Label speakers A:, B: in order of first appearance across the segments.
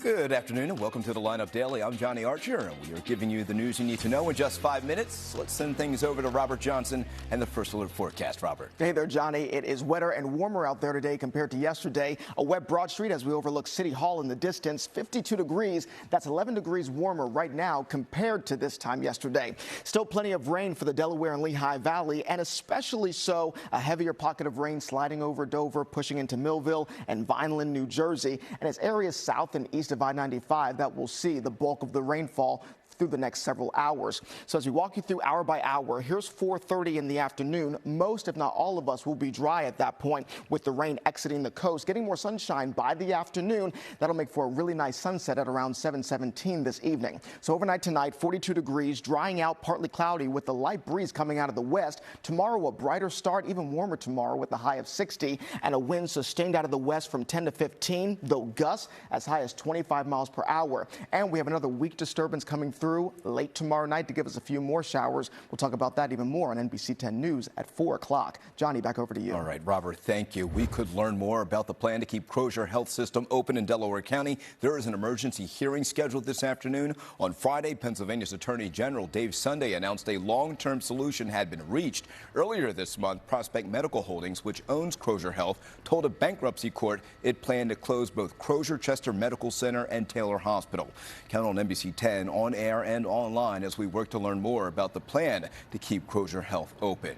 A: Good afternoon and welcome to the Lineup Daily. I'm Johnny Archer and we are giving you the news you need to know in just 5 minutes. Let's send things over to Robert Johnson and the First Alert forecast. Robert.
B: Hey there, Johnny. It is wetter and warmer out there today compared to yesterday. A wet Broad Street as we overlook City Hall in the distance. 52 degrees. That's 11 degrees warmer right now compared to this time yesterday. Still plenty of rain for the Delaware and Lehigh Valley, and especially so a heavier pocket of rain sliding over Dover, pushing into Millville and Vineland, New Jersey. And it's areas south and east of I-95 that will see the bulk of the rainfall through the next several hours. So as we walk you through hour by hour, here's 4:30 in the afternoon. Most, if not all of us, will be dry at that point with the rain exiting the coast, getting more sunshine by the afternoon. That'll make for a really nice sunset at around 7:17 this evening. So overnight tonight, 42 degrees, drying out, partly cloudy with the light breeze coming out of the west. Tomorrow, a brighter start, even warmer tomorrow with a high of 60 and a wind sustained out of the west from 10 to 15, though gusts as high as 25 miles per hour. And we have another weak disturbance coming through late tomorrow night to give us a few more showers. We'll talk about that even more on NBC 10 News at 4 o'clock. Johnny, back over to you.
A: All right, Robert, thank you. We could learn more about the plan to keep Crozier Health System open in Delaware County. There is an emergency hearing scheduled this afternoon. On Friday, Pennsylvania's Attorney General Dave Sunday announced a long-term solution had been reached. Earlier this month, Prospect Medical Holdings, which owns Crozier Health, told a bankruptcy court it planned to close both Crozier Chester Medical Center and Taylor Hospital. Count on NBC 10 on air and online as we work to learn more about the plan to keep Crozier Health open.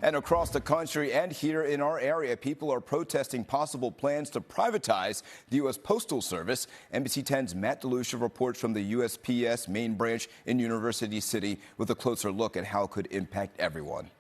A: And across the country and here in our area, people are protesting possible plans to privatize the U.S. Postal Service. NBC 10's Matt DeLucia reports from the USPS main branch in University City with a closer look at how it could impact everyone.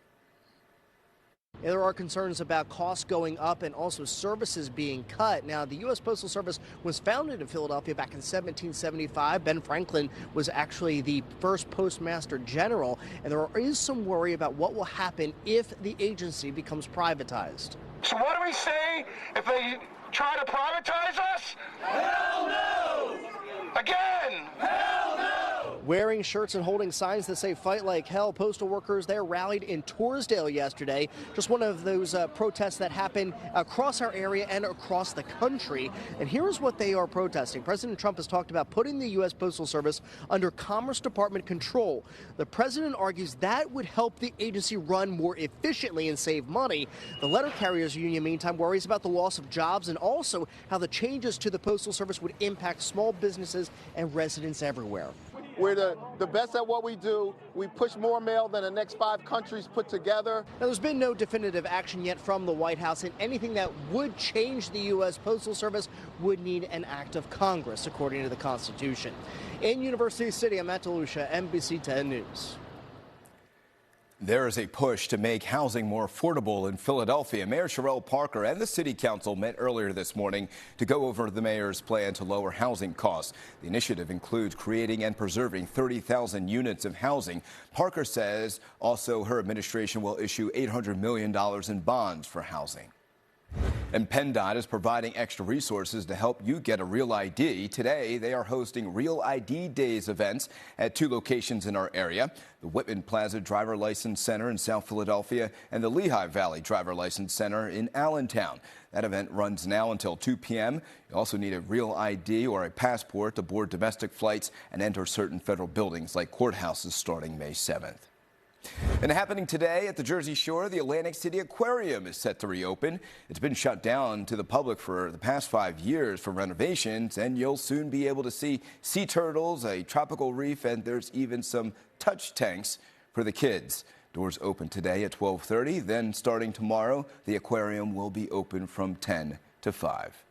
C: There are concerns about costs going up and also services being cut. Now, the U.S. Postal Service was founded in Philadelphia back in 1775. Ben Franklin was actually the first postmaster general, and there is some worry about what will happen if the agency becomes privatized.
D: So what do we say if they try to privatize us? Hell no! Again! Hell no!
C: Wearing shirts and holding signs that say "Fight like hell," postal workers there rallied in Torresdale yesterday. Just one of those protests that happen across our area and across the country. And here's what they are protesting. President Trump has talked about putting the U.S. Postal Service under Commerce Department control. The president argues that would help the agency run more efficiently and save money. The letter carriers union, meantime, worries about the loss of jobs and also how the changes to the Postal Service would impact small businesses and residents everywhere.
E: We're the best at what we do. We push more mail than the next 5 countries put together.
C: Now, there's been no definitive action yet from the White House, and anything that would change the U.S. Postal Service would need an act of Congress, according to the Constitution. In University City, I'm Matt DeLucia, NBC 10 News.
A: There is a push to make housing more affordable in Philadelphia. Mayor Sherrell Parker and the city council met earlier this morning to go over the mayor's plan to lower housing costs. The initiative includes creating and preserving 30,000 units of housing. Parker says also her administration will issue $800 million in bonds for housing. And PennDOT is providing extra resources to help you get a real ID. Today, they are hosting Real ID Days events at 2 locations in our area, the Whitman Plaza Driver License Center in South Philadelphia and the Lehigh Valley Driver License Center in Allentown. That event runs now until 2 p.m. You also need a real ID or a passport to board domestic flights and enter certain federal buildings like courthouses starting May 7th. And happening today at the Jersey Shore, the Atlantic City Aquarium is set to reopen. It's been shut down to the public for the past 5 years for renovations, and you'll soon be able to see sea turtles, a tropical reef, and there's even some touch tanks for the kids. Doors open today at 12:30. Then starting tomorrow, the aquarium will be open from 10 to 5.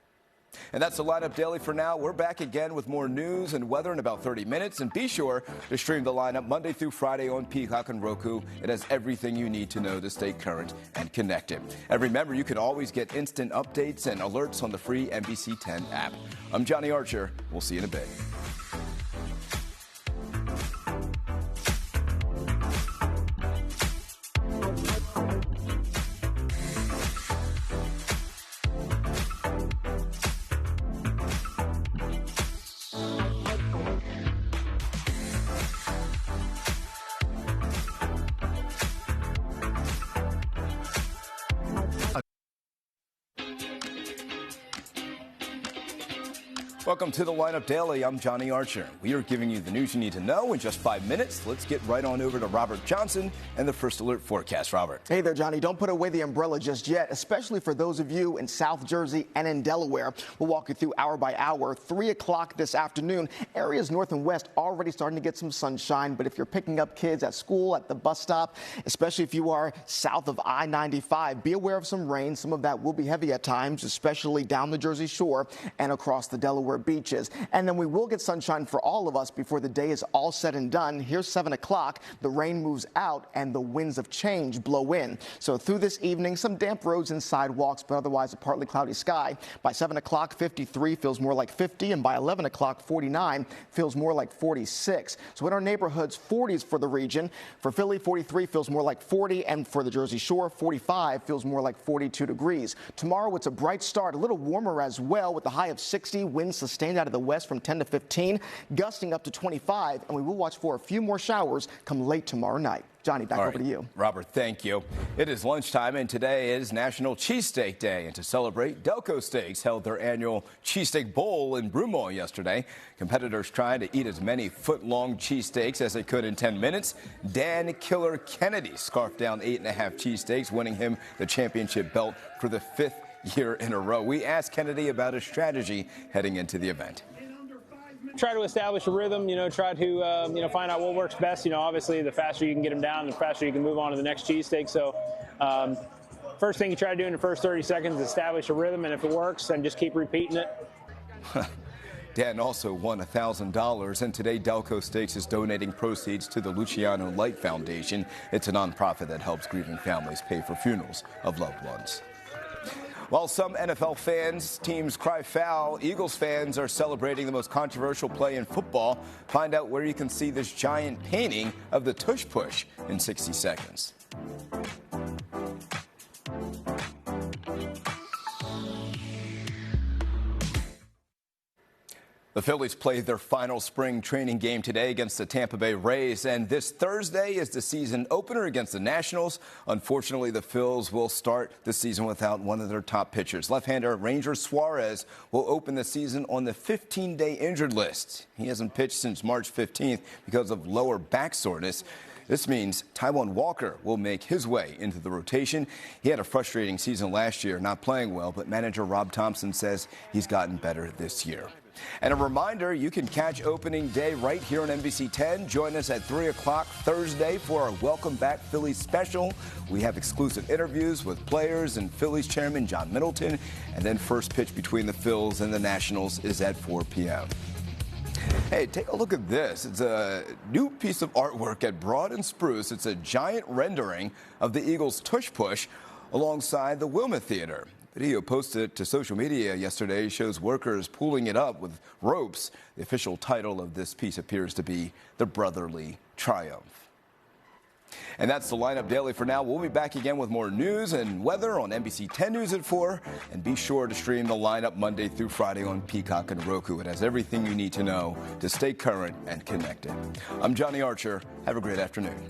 A: And that's the Lineup Daily for now. We're back again with more news and weather in about 30 minutes. And be sure to stream the Lineup Monday through Friday on Peacock and Roku. It has everything you need to know to stay current and connected. And remember, you can always get instant updates and alerts on the free NBC 10 app. I'm Johnny Archer. We'll see you in a bit. Welcome to the Lineup Daily. I'm Johnny Archer. We are giving you the news you need to know in just 5 minutes. Let's get right on over to Robert Johnson and the First Alert forecast. Robert.
B: Hey there, Johnny. Don't put away the umbrella just yet, especially for those of you in South Jersey and in Delaware. We'll walk you through hour by hour. 3 o'clock this afternoon. Areas north and west already starting to get some sunshine. But if you're picking up kids at school, at the bus stop, especially if you are south of I-95, be aware of some rain. Some of that will be heavy at times, especially down the Jersey Shore and across the Delaware beaches. And then we will get sunshine for all of us before the day is all said and done. Here's 7 o'clock. The rain moves out and the winds of change blow in. So through this evening, some damp roads and sidewalks, but otherwise a partly cloudy sky. By 7 o'clock, 53 feels more like 50, and by 11 o'clock, 49 feels more like 46. So in our neighborhoods, 40s for the region. For Philly, 43 feels more like 40, and for the Jersey Shore, 45 feels more like 42 degrees. Tomorrow, it's a bright start, a little warmer as well, with a high of 60, winds sustained out of the west from 10 to 15, gusting up to 25, and we will watch for a few more showers come late tomorrow night. Johnny, back over to you.
A: Robert, thank you. It is lunchtime, and today is National Cheesesteak Day. And to celebrate, Delco Steaks held their annual Cheesesteak Bowl in Broomall yesterday. Competitors trying to eat as many foot-long cheesesteaks as they could in 10 minutes. Dan Killer Kennedy scarfed down 8.5 cheesesteaks, winning him the championship belt for the 5th year in a row. We asked Kennedy about his strategy heading into the event.
F: Try to establish a rhythm, try to, find out what works best. Obviously, the faster you can get them down, the faster you can move on to the next cheesesteak. So first thing you try to do in the first 30 seconds is establish a rhythm, and if it works, then just keep repeating it.
A: Dan also won $1,000, and today Delco Steaks is donating proceeds to the Luciano Light Foundation. It's a nonprofit that helps grieving families pay for funerals of loved ones. While some NFL teams cry foul, Eagles fans are celebrating the most controversial play in football. Find out where you can see this giant painting of the tush push in 60 seconds. The Phillies played their final spring training game today against the Tampa Bay Rays, and this Thursday is the season opener against the Nationals. Unfortunately, the Phils will start the season without one of their top pitchers. Left-hander Ranger Suarez will open the season on the 15-day injured list. He hasn't pitched since March 15th because of lower back soreness. This means Taijuan Walker will make his way into the rotation. He had a frustrating season last year, not playing well, but manager Rob Thompson says he's gotten better this year. And a reminder, you can catch opening day right here on NBC 10. Join us at 3 o'clock Thursday for our Welcome Back Phillies special. We have exclusive interviews with players and Phillies chairman John Middleton. And then first pitch between the Phils and the Nationals is at 4 p.m. Hey, take a look at this. It's a new piece of artwork at Broad and Spruce. It's a giant rendering of the Eagles' tush push alongside the Wilma Theater. Video posted to social media yesterday shows workers pulling it up with ropes. The official title of this piece appears to be The Brotherly Triumph. And that's the Lineup Daily for now. We'll be back again with more news and weather on NBC 10 News at 4. And be sure to stream the Lineup Monday through Friday on Peacock and Roku. It has everything you need to know to stay current and connected. I'm Johnny Archer. Have a great afternoon.